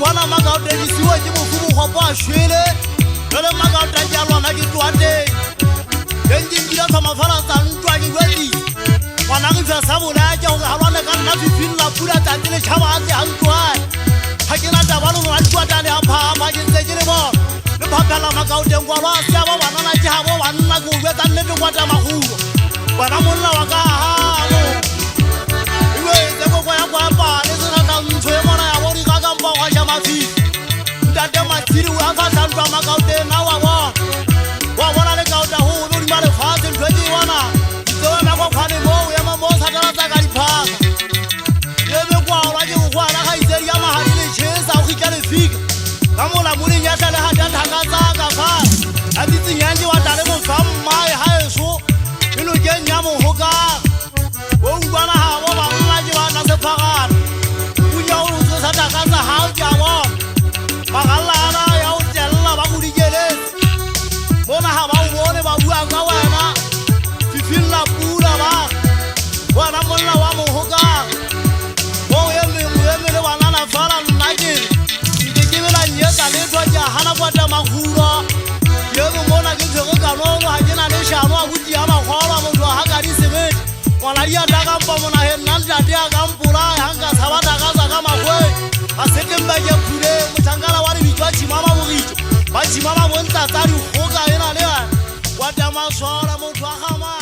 Wana magaude disiwe ke mofumu go ba shwele le magaude ja lona ke twate yenjingira fa mafala tsa ntwa ke gwedi wana ke tsa sabola ja go halwana ka nna fifin la pula tante le chaba ate antwa ha ke na ta balo la twata le apha ma ke tse ke le bo le phapela magaude ngwa lwa sia ba bana na ja bo banna go betsa nne te kwata mahulo bana molla wa ka ha mo iwe tse go ya kwa pa le tsena ka ntwe mona ya bo di ka ka mpa wa jama fi ndate matsiri wa fa tantwa magaude na wa bona le kauta ho no di male fase ndwe wana tsewe na kwa phane mo ya mo sa tala tsa ka di phaka ye be kwa la ke go kwana ga itseri ya mahadi le chesa o khika le fika ka mola mole nya tla le ha dan thaka tsa ka fa a ditsi nyanje wa tale mo fa mai ha eso ino ke nya mo hoka o ngwana ha bo ba nna ke ba na se phaka o nya o tso sa taka tsa ha o ja wa magalana ya o tella ba go dikele bona ha ba o bone ba bua ka wena fifilla pula ba bona molla wa mo hoka o eme le bana na fala nna ke ke bela nyetsa le twa ja hana kwata maguro ye mo mona ke tsego ka no ha ke na le shano a buti ya magwala mo twa ha ka di sebete wala ya daga mpa mona he nna ntate ya ka mpula hanga sabata ka za ka magwe a setemba ke phule motangala wa re bitwa tshimama bogitso ba tshimama bontsha tsa di goka ena le wa tama swara motho a gama